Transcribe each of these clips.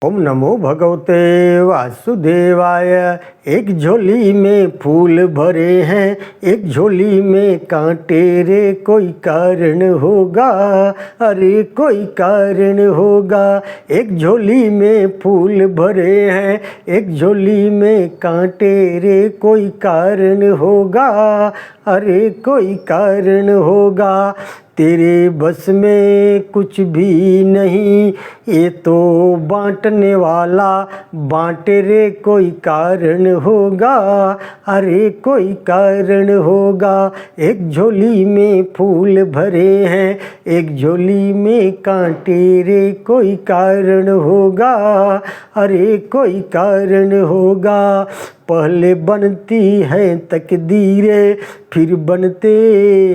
ओम नमो भगवते वासुदेवाय। एक झोली में फूल भरे हैं, एक झोली में कांटे रे, कोई कारण होगा, अरे कोई कारण होगा। एक झोली में फूल भरे हैं, एक झोली में कांटे रे, कोई कारण होगा, अरे कोई कारण होगा। तेरे बस में कुछ भी नहीं, ये तो बांटने वाला बांटे रे, कोई कारण होगा, अरे कोई कारण होगा। एक झोली में फूल भरे हैं, एक झोली में कांटे रे, कोई कारण होगा, अरे कोई कारण होगा। पहले बनती हैं तकदीरें, फिर बनते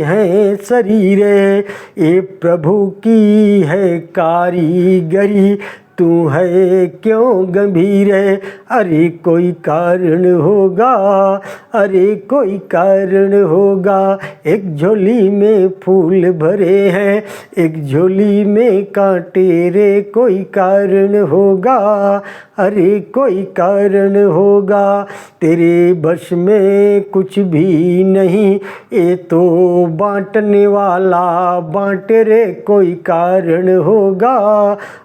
हैं शरीरें, ये प्रभु की है कारीगरी, तू है क्यों गंभीर है, अरे कोई कारण होगा, अरे कोई कारण होगा। एक झोली में फूल भरे हैं, एक झोली में कांटे रे, कोई कारण होगा, अरे कोई कारण होगा। तेरे बस में कुछ भी नहीं, ये तो बांटने वाला बांटे रे, कोई कारण होगा,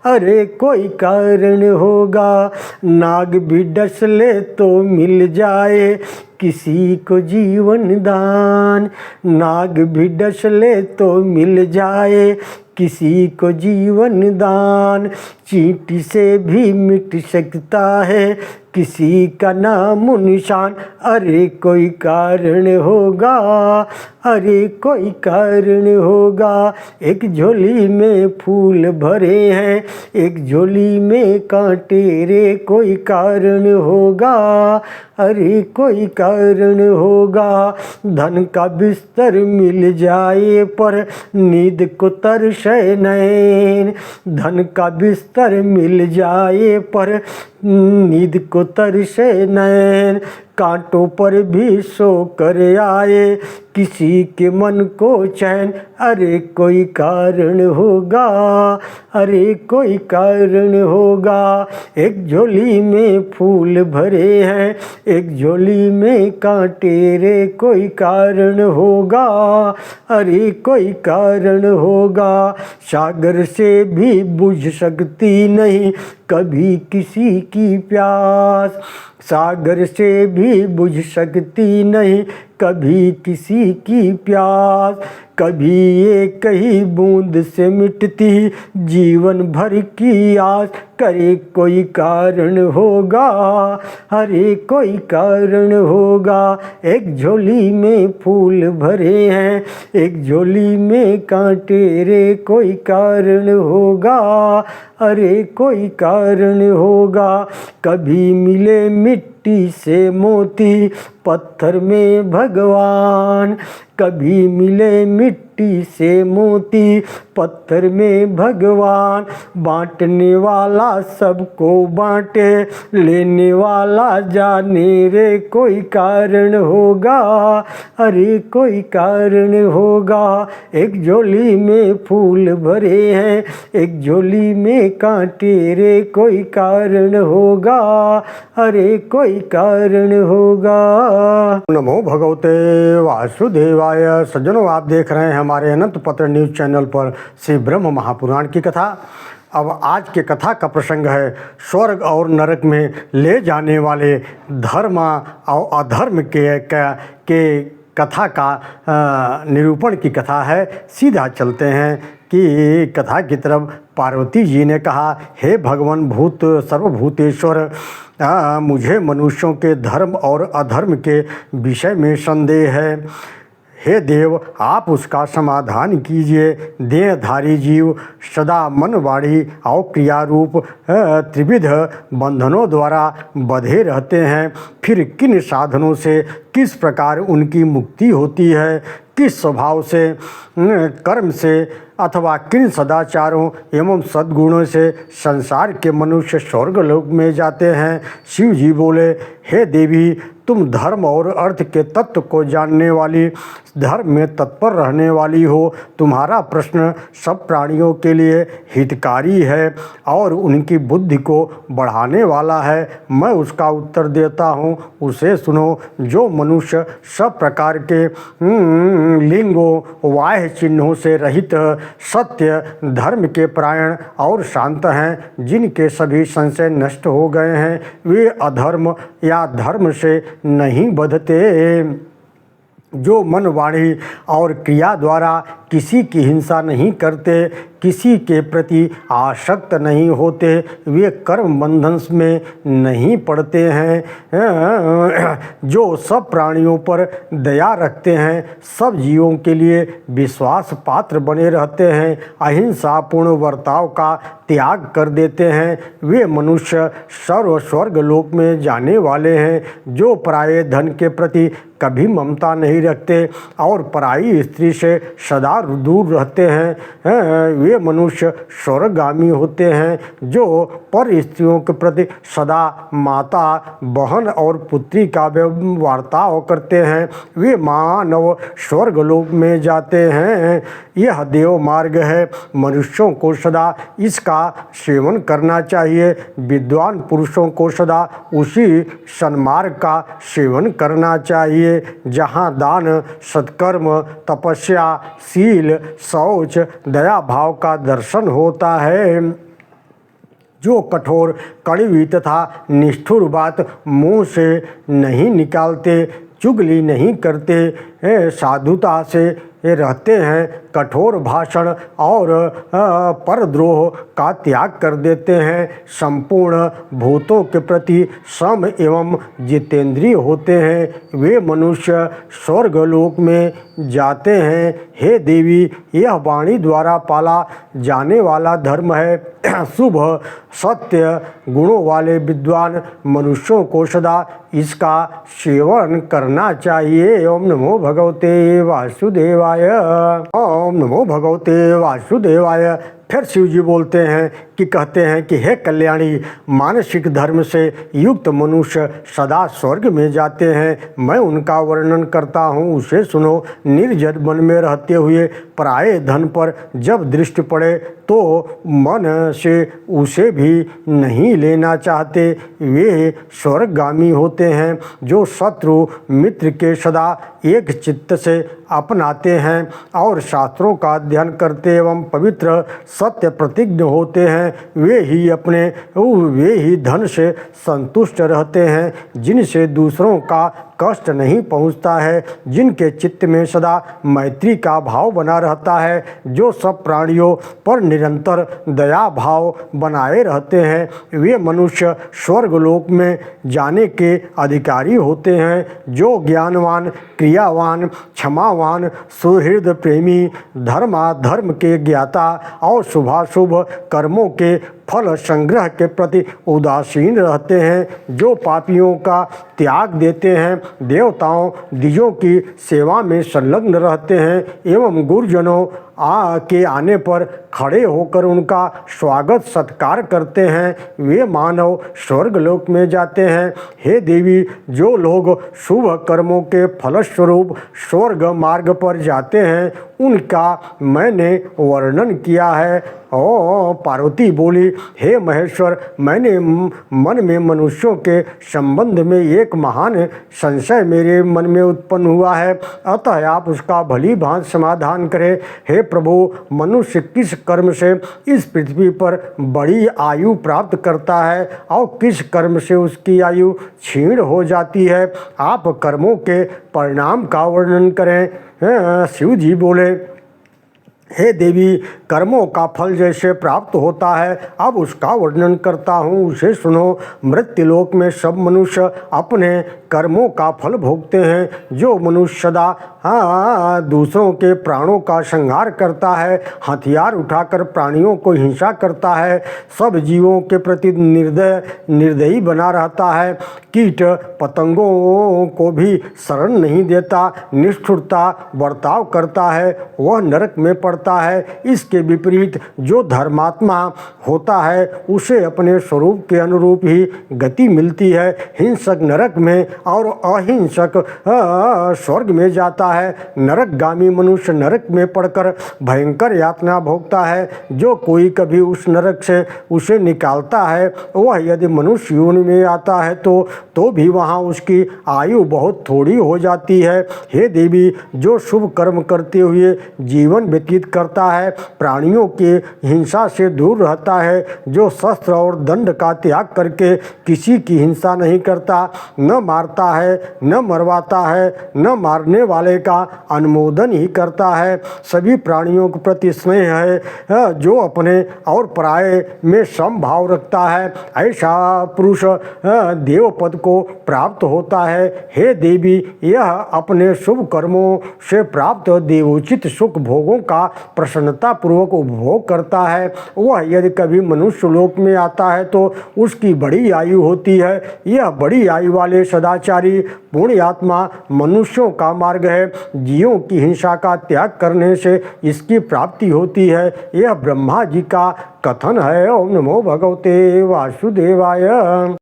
अरे कोई कारण होगा। नाग भी डस ले तो मिल जाए किसी को जीवन दान, नाग भी डस ले तो मिल जाए किसी को जीवन दान। चींटी से भी मिट सकता है किसी का नाम निशान, अरे कोई कारण होगा, अरे कोई कारण होगा। एक झोली में फूल भरे हैं, एक झोली में कांटे रे, कोई कारण होगा, अरे कोई कारण होगा। धन का बिस्तर मिल जाए पर नींद को तरसे नैन, धन का बिस्तर मिल जाए पर नींद को तरसे नैन। कांटों पर भी सो कर आए किसी के मन को चैन, अरे कोई कारण होगा, अरे कोई कारण होगा। एक झोली में फूल भरे हैं, एक झोली में कांटे रे, कोई कारण होगा, अरे कोई कारण होगा। सागर से भी बुझ सकती नहीं कभी किसी की प्यास, सागर से भी बुझ सकती नहीं कभी किसी की प्यास। कभी एक ही बूंद से मिटती जीवन भर की आस, करे कोई कारण होगा, अरे कोई कारण होगा। एक झोली में फूल भरे हैं, एक झोली में कांटे रे, कोई कारण होगा, अरे कोई कारण होगा। कभी मिले मिट्टी से मोती, पत्थर में भगवान, कभी मिले मिट्टी से मोती, पत्थर में भगवान। बांटने वाला सबको बांटे, लेने वाला जाने रे, कोई कारण होगा, अरे कोई कारण होगा। एक झोली में फूल भरे हैं, एक झोली में कांटे रे, कोई कारण होगा, अरे कोई कारण होगा। नमो भगवते वासुदेवाय। सज्जनों, आप देख रहे हैं हमारे अनंत पत्र न्यूज़ चैनल पर श्री ब्रह्म महापुराण की कथा। अब आज के कथा का प्रसंग है स्वर्ग और नरक में ले जाने वाले धर्म और अधर्म के कथा का निरूपण की कथा है। सीधा चलते हैं कि कथा की तरफ। पार्वती जी ने कहा, हे भगवान भूत सर्वभूतेश्वर, मुझे मनुष्यों के धर्म और अधर्म के विषय में संदेह है। हे देव, आप उसका समाधान कीजिए। देहधारी जीव सदा मन, वाणी और क्रियारूप त्रिविध बंधनों द्वारा बंधे रहते हैं। फिर किन साधनों से किस प्रकार उनकी मुक्ति होती है, किस स्वभाव से, कर्म से अथवा किन सदाचारों एवं सद्गुणों से संसार के मनुष्य स्वर्गलोक में जाते हैं। शिव जी बोले, हे देवी, तुम धर्म और अर्थ के तत्व को जानने वाली, धर्म में तत्पर रहने वाली हो। तुम्हारा प्रश्न सब प्राणियों के लिए हितकारी है और उनकी बुद्धि को बढ़ाने वाला है। मैं उसका उत्तर देता हूँ, उसे सुनो। जो मनुष्य सब प्रकार के लिंगों बाह्य चिन्हों से रहित, सत्य धर्म के परायण और शांत हैं, जिनके सभी संशय नष्ट हो गए हैं, वे अधर्म या धर्म से नहीं बंधते। जो मन, वाणी और क्रिया द्वारा किसी की हिंसा नहीं करते, किसी के प्रति आसक्त नहीं होते, वे कर्म बंधन में नहीं पड़ते हैं। जो सब प्राणियों पर दया रखते हैं, सब जीवों के लिए विश्वास पात्र बने रहते हैं, अहिंसापूर्ण वर्ताव का त्याग कर देते हैं, वे मनुष्य सर्व स्वर्ग लोक में जाने वाले हैं। जो पराये धन के प्रति कभी ममता नहीं रखते और पराई स्त्री से सदा दूर रहते हैं, वे मनुष्य स्वर्गगामी होते हैं। जो पर स्त्रियों के प्रति सदा माता, बहन और पुत्री का वार्ताव करते हैं, वे मानव स्वर्गलोक में जाते हैं। यह देव मार्ग है, मनुष्यों को सदा इसका सेवन करना चाहिए। विद्वान पुरुषों को सदा उसी सन्मार्ग का सेवन करना चाहिए जहाँ दान, सत्कर्म, तपस्या, शील, शौच, दया भाव का दर्शन होता है। जो कठोर, कड़वी तथा निष्ठुर बात मुँह से नहीं निकालते, चुगली नहीं करते, साधुता से रहते हैं, कठोर भाषण और परद्रोह का त्याग कर देते हैं, संपूर्ण भूतों के प्रति सम एवं जितेंद्रिय होते हैं, वे मनुष्य स्वर्गलोक में जाते हैं। हे देवी, यह वाणी द्वारा पाला जाने वाला धर्म है। शुभ, सत्य गुणों वाले विद्वान मनुष्यों को सदा इसका सेवन करना चाहिए। ओम नमो भगवते वासुदेवाय। ओम नमो भगवते वासुदेवाय। फिर शिव जी बोलते हैं कि कहते हैं कि हे कल्याणी, मानसिक धर्म से युक्त मनुष्य सदा स्वर्ग में जाते हैं। मैं उनका वर्णन करता हूँ, उसे सुनो। निर्जन मन में रहते हुए पराये धन पर जब दृष्टि पड़े तो मन से उसे भी नहीं लेना चाहते, वे स्वर्गगामी होते हैं। जो शत्रु मित्र के सदा एक चित्त से अपनाते हैं और शास्त्रों का अध्ययन करते एवं पवित्र सत्य प्रतिज्ञ होते हैं, वे ही धन से संतुष्ट रहते हैं, जिनसे दूसरों का कष्ट नहीं पहुंचता है, जिनके चित्त में सदा मैत्री का भाव बना रहता है, जो सब प्राणियों पर निरंतर दया भाव बनाए रहते हैं, वे मनुष्य स्वर्गलोक में जाने के अधिकारी होते हैं। जो ज्ञानवान, क्रियावान, क्षमावान, सुहृद प्रेमी, धर्माधर्म के ज्ञाता और शुभाशुभ कर्मों के फल संग्रह के प्रति उदासीन रहते हैं, जो पापियों का त्याग देते हैं, देवताओं द्विजों की सेवा में संलग्न रहते हैं एवं गुरुजनों के आने पर खड़े होकर उनका स्वागत सत्कार करते हैं, वे मानव स्वर्गलोक में जाते हैं। हे देवी, जो लोग शुभ कर्मों के फलस्वरूप स्वर्ग मार्ग पर जाते हैं, उनका मैंने वर्णन किया है। पार्वती बोली, हे महेश्वर, मैंने मन में मनुष्यों के संबंध में एक महान संशय मेरे मन में उत्पन्न हुआ है, अतः आप उसका भली भांति समाधान करें। हे प्रभु, मनुष्य किस कर्म से इस पृथ्वी पर बड़ी आयु प्राप्त करता है और किस कर्म से उसकी आयु क्षीण हो जाती है? आप कर्मों के परिणाम का वर्णन करें। शिव जी बोले, हे देवी, कर्मों का फल जैसे प्राप्त होता है, अब उसका वर्णन करता हूँ, उसे सुनो। मृत्युलोक में सब मनुष्य अपने कर्मों का फल भोगते हैं। जो मनुष्य सदा दूसरों के प्राणों का संहार करता है, हथियार उठाकर प्राणियों को हिंसा करता है, सब जीवों के प्रति निर्दयी बना रहता है, कीट पतंगों को भी शरण नहीं देता, निष्ठुरता बर्ताव करता है, वह नरक में पड़ता करता है। इसके विपरीत जो धर्मात्मा होता है उसे अपने स्वरूप के अनुरूप ही गति मिलती है। हिंसक नरक में और अहिंसक स्वर्ग में जाता है। नरकगामी मनुष्य नरक में पड़कर भयंकर यातना भोगता है। जो कोई कभी उस नरक से उसे निकालता है वह यदि मनुष्य योनि में आता है तो भी वहाँ उसकी आयु बहुत थोड़ी हो जाती है। हे देवी, जो शुभ कर्म करते हुए जीवन व्यतीत करता है, प्राणियों के हिंसा से दूर रहता है, जो शस्त्र और दंड का त्याग करके किसी की हिंसा नहीं करता, न मारता है, न मरवाता है, न मारने वाले का अनुमोदन ही करता है, सभी प्राणियों के प्रति स्नेह है, जो अपने और पराये में समभाव रखता है, ऐसा पुरुष देव पद को प्राप्त होता है। हे देवी, यह अपने शुभ कर्मों से प्राप्त देवोचित सुख भोगों का प्रसन्नता पूर्वक उपभोग करता है। वह यदि कभी मनुष्य लोक में आता है तो उसकी बड़ी आयु होती है। यह बड़ी आयु वाले सदाचारी पुण्यात्मा मनुष्यों का मार्ग है। जीवों की हिंसा का त्याग करने से इसकी प्राप्ति होती है। यह ब्रह्मा जी का कथन है। ओम नमो भगवते वासुदेवाय।